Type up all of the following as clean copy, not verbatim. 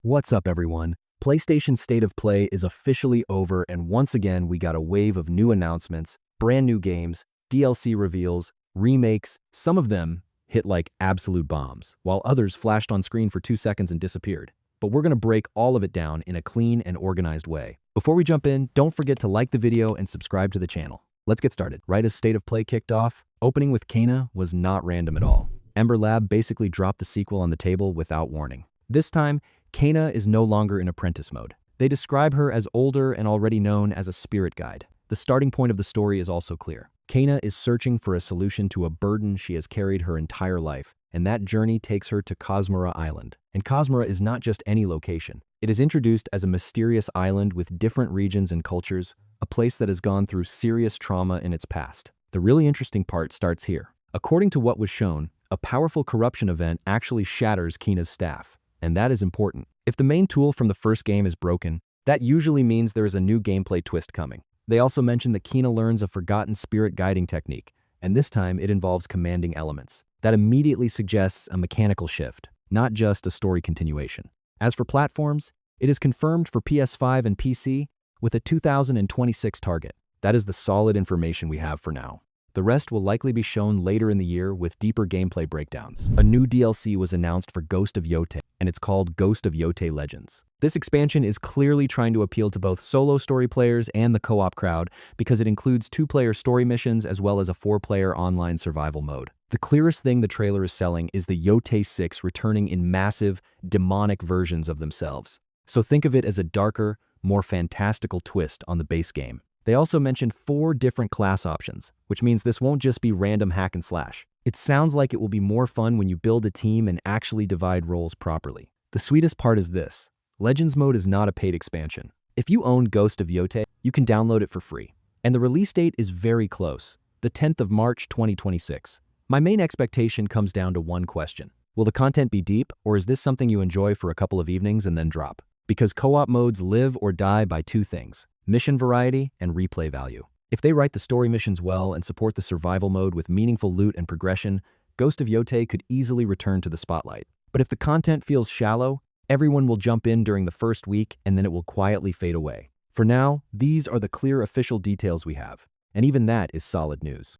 What's up, everyone? PlayStation's State of Play is officially over, and once again, we got a wave of new announcements, brand new games, DLC reveals, remakes. Some of them hit like absolute bombs, while others flashed on screen for 2 seconds and disappeared. But we're gonna break all of it down in a clean and organized way. Before we jump in, don't forget to like the video and subscribe to the channel. Let's get started. Right as State of Play kicked off, opening with Kena was not random at all. Ember Lab basically dropped the sequel on the table without warning. This time, Kena is no longer in apprentice mode. They describe her as older and already known as a spirit guide. The starting point of the story is also clear. Kena is searching for a solution to a burden she has carried her entire life, and that journey takes her to Kosmora Island. And Kosmora is not just any location. It is introduced as a mysterious island with different regions and cultures, a place that has gone through serious trauma in its past. The really interesting part starts here. According to what was shown, a powerful corruption event actually shatters Kena's staff. And that is important. If the main tool from the first game is broken, that usually means there is a new gameplay twist coming. They also mention that Kena learns a forgotten spirit guiding technique, and this time it involves commanding elements. That immediately suggests a mechanical shift, not just a story continuation. As for platforms, it is confirmed for PS5 and PC with a 2026 target. That is the solid information we have for now. The rest will likely be shown later in the year with deeper gameplay breakdowns. A new DLC was announced for Ghost of Yotei, and it's called Ghost of Yotei Legends. This expansion is clearly trying to appeal to both solo story players and the co-op crowd because it includes 2-player story missions as well as a 4-player online survival mode. The clearest thing the trailer is selling is the Yotei 6 returning in massive, demonic versions of themselves. So think of it as a darker, more fantastical twist on the base game. They also mentioned 4 different class options, which means this won't just be random hack and slash. It sounds like it will be more fun when you build a team and actually divide roles properly. The sweetest part is this: Legends Mode is not a paid expansion. If you own Ghost of Yotei, you can download it for free. And the release date is very close, the 10th of March 2026. My main expectation comes down to one question. Will the content be deep, or is this something you enjoy for a couple of evenings and then drop? Because co-op modes live or die by 2 things: mission variety and replay value. If they write the story missions well and support the survival mode with meaningful loot and progression, Ghost of Yotei could easily return to the spotlight. But if the content feels shallow, everyone will jump in during the first week and then it will quietly fade away. For now, these are the clear official details we have, and even that is solid news.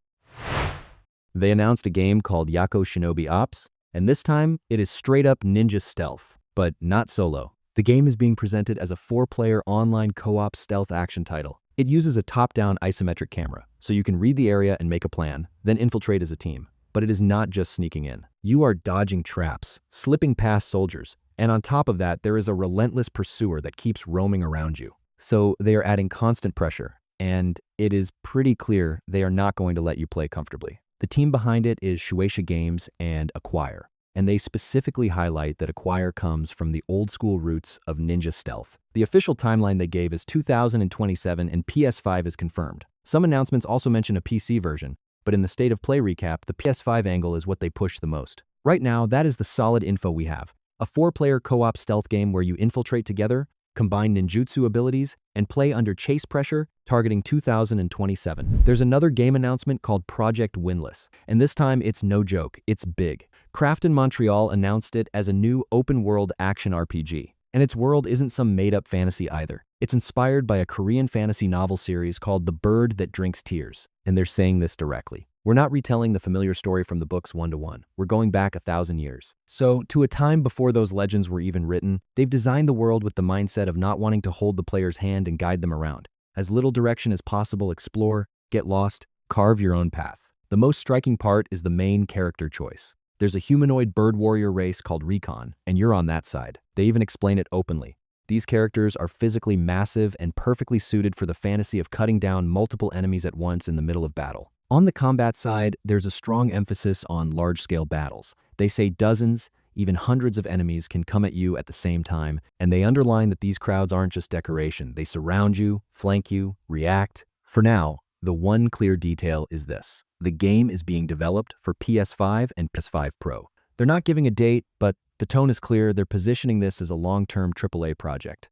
They announced a game called Yakoh Shinobi Ops, and this time it is straight up ninja stealth, but not solo. The game is being presented as a 4-player online co-op stealth action title. It uses a top-down isometric camera, so you can read the area and make a plan, then infiltrate as a team. But it is not just sneaking in. You are dodging traps, slipping past soldiers, and on top of that, there is a relentless pursuer that keeps roaming around you. So they are adding constant pressure, and it is pretty clear they are not going to let you play comfortably. The team behind it is Shueisha Games and Acquire, and they specifically highlight that Acquire comes from the old-school roots of ninja stealth. The official timeline they gave is 2027 and PS5 is confirmed. Some announcements also mention a PC version, but in the State of Play recap, the PS5 angle is what they push the most. Right now, that is the solid info we have. A 4-player co-op stealth game where you infiltrate together, combine ninjutsu abilities, and play under chase pressure, targeting 2027. There's another game announcement called Project Windless, and this time it's no joke, it's big. Krafton Montreal announced it as a new open-world action RPG, and its world isn't some made-up fantasy either. It's inspired by a Korean fantasy novel series called The Bird That Drinks Tears, and they're saying this directly. We're not retelling the familiar story from the books one-to-one. We're going back 1,000 years. So, to a time before those legends were even written, they've designed the world with the mindset of not wanting to hold the player's hand and guide them around. As little direction as possible, explore, get lost, carve your own path. The most striking part is the main character choice. There's a humanoid bird warrior race called Recon, and you're on that side. They even explain it openly. These characters are physically massive and perfectly suited for the fantasy of cutting down multiple enemies at once in the middle of battle. On the combat side, there's a strong emphasis on large-scale battles. They say dozens, even hundreds of enemies can come at you at the same time, and they underline that these crowds aren't just decoration. They surround you, flank you, react. For now, the one clear detail is this: the game is being developed for PS5 and PS5 Pro. They're not giving a date, but the tone is clear. They're positioning this as a long-term AAA project.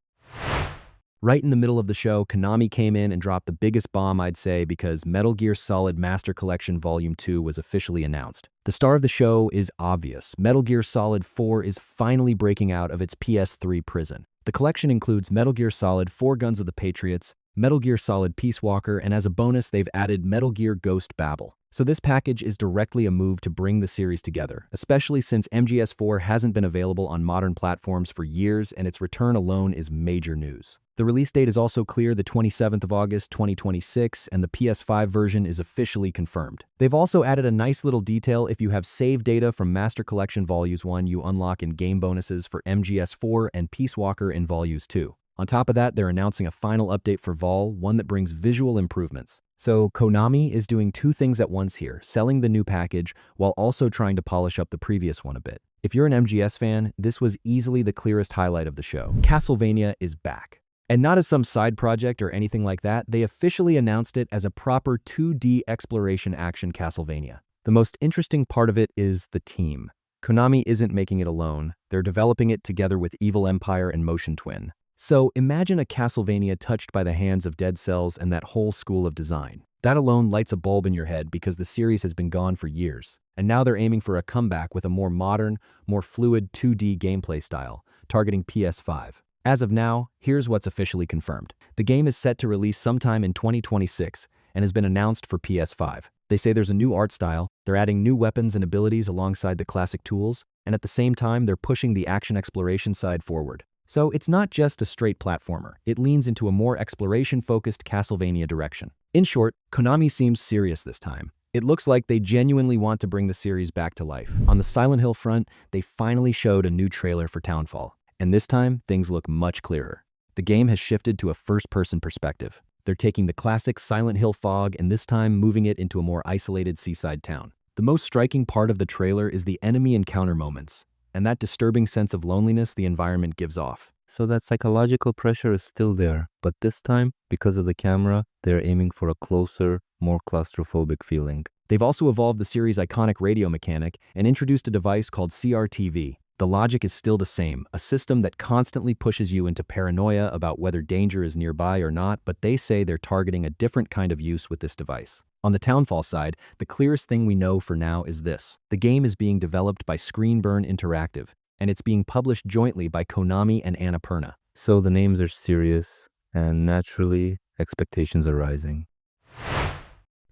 Right in the middle of the show, Konami came in and dropped the biggest bomb, I'd say, because Metal Gear Solid Master Collection Volume 2 was officially announced. The star of the show is obvious. Metal Gear Solid 4 is finally breaking out of its PS3 prison. The collection includes Metal Gear Solid 4 Guns of the Patriots, Metal Gear Solid Peace Walker, and as a bonus, they've added Metal Gear Ghost Babel. So this package is directly a move to bring the series together, especially since MGS4 hasn't been available on modern platforms for years, and its return alone is major news. The release date is also clear, the 27th of August, 2026, and the PS5 version is officially confirmed. They've also added a nice little detail: if you have save data from Master Collection Volumes 1, you unlock in-game bonuses for MGS4 and Peace Walker in Volumes 2. On top of that, they're announcing a final update for Vol, one that brings visual improvements. So Konami is doing two things at once here, selling the new package while also trying to polish up the previous one a bit. If you're an MGS fan, this was easily the clearest highlight of the show. Castlevania is back. And not as some side project or anything like that, they officially announced it as a proper 2D exploration action Castlevania. The most interesting part of it is the team. Konami isn't making it alone, they're developing it together with Evil Empire and Motion Twin. So imagine a Castlevania touched by the hands of Dead Cells and that whole school of design. That alone lights a bulb in your head because the series has been gone for years. And now they're aiming for a comeback with a more modern, more fluid 2D gameplay style, targeting PS5. As of now, here's what's officially confirmed. The game is set to release sometime in 2026 and has been announced for PS5. They say there's a new art style, they're adding new weapons and abilities alongside the classic tools, and at the same time they're pushing the action exploration side forward. So it's not just a straight platformer, it leans into a more exploration-focused Castlevania direction. In short, Konami seems serious this time. It looks like they genuinely want to bring the series back to life. On the Silent Hill front, they finally showed a new trailer for Townfall. And this time, things look much clearer. The game has shifted to a first-person perspective. They're taking the classic Silent Hill fog and this time moving it into a more isolated seaside town. The most striking part of the trailer is the enemy encounter moments, and that disturbing sense of loneliness the environment gives off. So that psychological pressure is still there, but this time, because of the camera, they're aiming for a closer, more claustrophobic feeling. They've also evolved the series' iconic radio mechanic and introduced a device called CRTV. The logic is still the same, a system that constantly pushes you into paranoia about whether danger is nearby or not, but they say they're targeting a different kind of use with this device. On the Townfall side, the clearest thing we know for now is this. The game is being developed by Screenburn Interactive, and it's being published jointly by Konami and Annapurna. So the names are serious, and naturally, expectations are rising.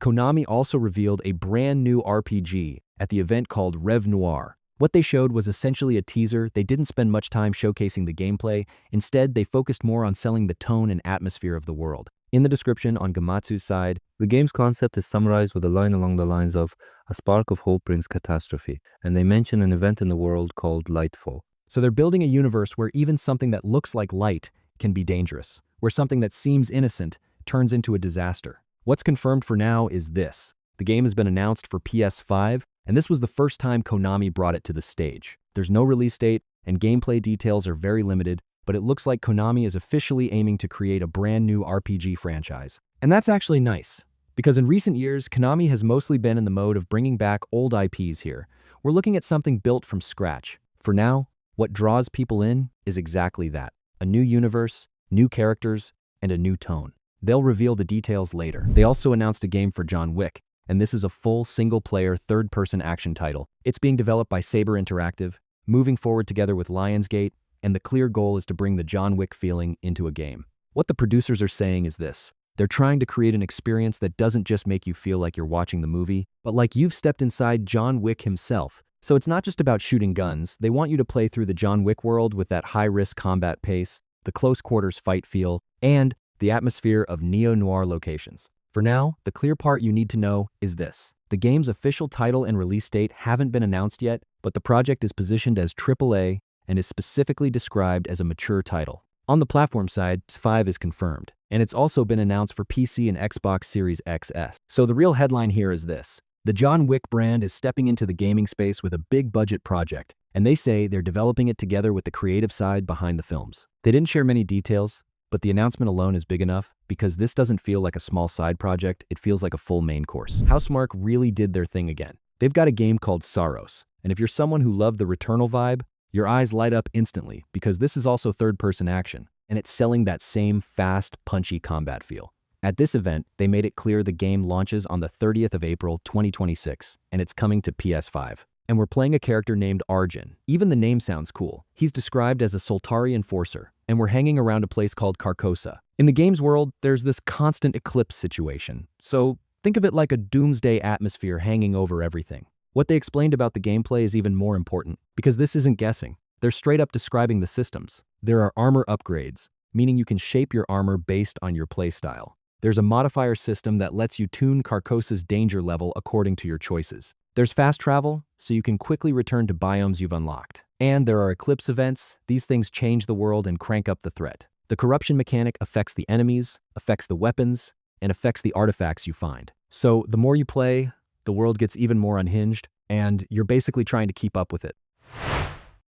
Konami also revealed a brand new RPG at the event called Rev.Noir. What they showed was essentially a teaser. They didn't spend much time showcasing the gameplay. Instead, they focused more on selling the tone and atmosphere of the world. In the description on Gamatsu's side, the game's concept is summarized with a line along the lines of, "A spark of hope brings catastrophe," and they mention an event in the world called Lightfall. So they're building a universe where even something that looks like light can be dangerous, where something that seems innocent turns into a disaster. What's confirmed for now is this. The game has been announced for PS5, and this was the first time Konami brought it to the stage. There's no release date, and gameplay details are very limited, but it looks like Konami is officially aiming to create a brand new RPG franchise. And that's actually nice, because in recent years, Konami has mostly been in the mode of bringing back old IPs here. We're looking at something built from scratch. For now, what draws people in is exactly that. A new universe, new characters, and a new tone. They'll reveal the details later. They also announced a game for John Wick, and this is a full single-player, third-person action title. It's being developed by Saber Interactive, moving forward together with Lionsgate, and the clear goal is to bring the John Wick feeling into a game. What the producers are saying is this. They're trying to create an experience that doesn't just make you feel like you're watching the movie, but like you've stepped inside John Wick himself. So it's not just about shooting guns. They want you to play through the John Wick world with that high-risk combat pace, the close-quarters fight feel, and the atmosphere of neo-noir locations. For now, the clear part you need to know is this. The game's official title and release date haven't been announced yet, but the project is positioned as AAA and is specifically described as a mature title. On the platform side, PS5 is confirmed, and it's also been announced for PC and Xbox Series XS. So the real headline here is this. The John Wick brand is stepping into the gaming space with a big budget project, and they say they're developing it together with the creative side behind the films. They didn't share many details, but the announcement alone is big enough because this doesn't feel like a small side project, it feels like a full main course. Housemarque really did their thing again. They've got a game called Saros, and if you're someone who loved the Returnal vibe, your eyes light up instantly because this is also third-person action. and it's selling that same fast, punchy combat feel. At this event, they made it clear the game launches on the 30th of April 2026, and it's coming to PS5. And we're playing a character named Arjun. Even the name sounds cool. He's described as a Soltari enforcer, and we're hanging around a place called Carcosa. In the game's world, there's this constant eclipse situation, so think of it like a doomsday atmosphere hanging over everything. What they explained about the gameplay is even more important, because this isn't guessing. They're straight up describing the systems. There are armor upgrades, meaning you can shape your armor based on your playstyle. There's a modifier system that lets you tune Carcosa's danger level according to your choices. There's fast travel, so you can quickly return to biomes you've unlocked. And there are eclipse events. These things change the world and crank up the threat. The corruption mechanic affects the enemies, affects the weapons, and affects the artifacts you find. So the more you play, the world gets even more unhinged, and you're basically trying to keep up with it.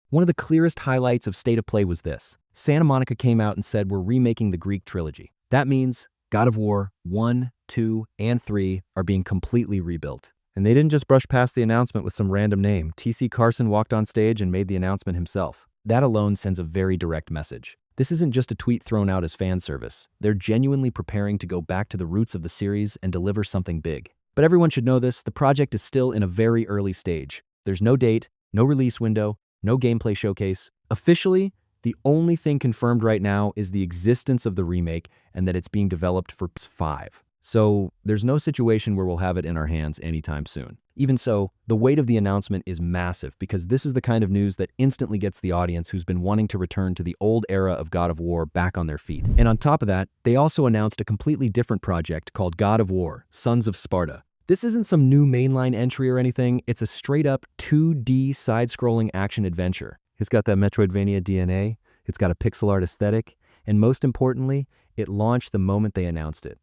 One of the clearest highlights of State of Play was this. Santa Monica came out and said we're remaking the Greek trilogy. That means God of War 1, 2, and 3 are being completely rebuilt. And they didn't just brush past the announcement with some random name. TC Carson walked on stage and made the announcement himself. That alone sends a very direct message. This isn't just a tweet thrown out as fan service. They're genuinely preparing to go back to the roots of the series and deliver something big. But everyone should know this, the project is still in a very early stage. There's no date, no release window, no gameplay showcase. Officially, the only thing confirmed right now is the existence of the remake and that it's being developed for PS5. So there's no situation where we'll have it in our hands anytime soon. Even so, the weight of the announcement is massive because this is the kind of news that instantly gets the audience who's been wanting to return to the old era of God of War back on their feet. And on top of that, they also announced a completely different project called God of War, Sons of Sparta. This isn't some new mainline entry or anything, it's a straight-up 2D side-scrolling action adventure. It's got that Metroidvania DNA, it's got a pixel art aesthetic, and most importantly, it launched the moment they announced it.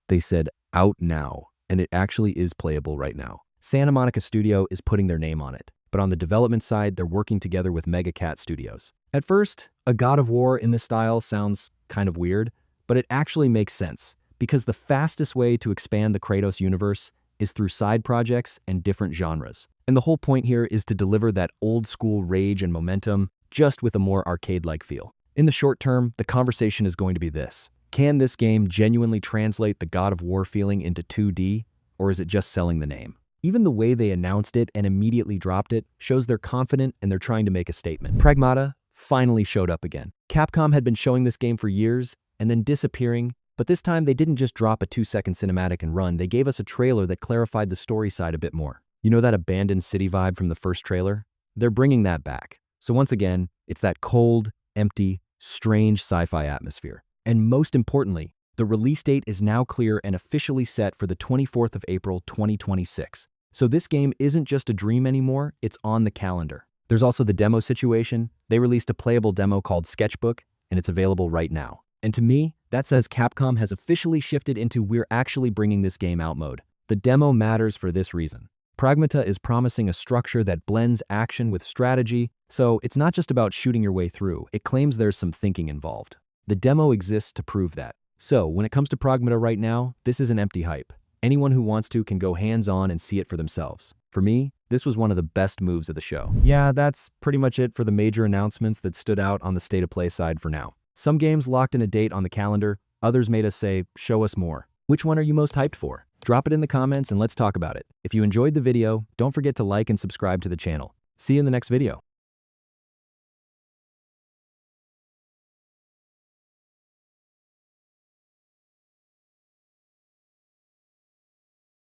They said out now, and it actually is playable right now. Santa Monica Studio is putting their name on it, but on the development side, they're working together with Mega Cat Studios. At first, a God of War in this style sounds kind of weird, but it actually makes sense, because the fastest way to expand the Kratos universe is through side projects and different genres. And the whole point here is to deliver that old-school rage and momentum, just with a more arcade-like feel. In the short term, the conversation is going to be this. Can this game genuinely translate the God of War feeling into 2D, or is it just selling the name? Even the way they announced it and immediately dropped it shows they're confident and they're trying to make a statement. Pragmata finally showed up again. Capcom had been showing this game for years and then disappearing, but this time they didn't just drop a 2-second cinematic and run, they gave us a trailer that clarified the story side a bit more. You know that abandoned city vibe from the first trailer? They're bringing that back. So once again, it's that cold, empty, strange sci-fi atmosphere. And most importantly, the release date is now clear and officially set for the 24th of April 2026. So this game isn't just a dream anymore, it's on the calendar. There's also the demo situation. They released a playable demo called Sketchbook, and it's available right now. And to me, that says Capcom has officially shifted into we're actually bringing this game out mode. The demo matters for this reason. Pragmata is promising a structure that blends action with strategy, so it's not just about shooting your way through, it claims there's some thinking involved. The demo exists to prove that. So, when it comes to Pragmata right now, this is an empty hype. Anyone who wants to can go hands-on and see it for themselves. For me, this was one of the best moves of the show. Yeah, that's pretty much it for the major announcements that stood out on the State of Play side for now. Some games locked in a date on the calendar, others made us say, show us more. Which one are you most hyped for? Drop it in the comments and let's talk about it. If you enjoyed the video, don't forget to like and subscribe to the channel. See you in the next video.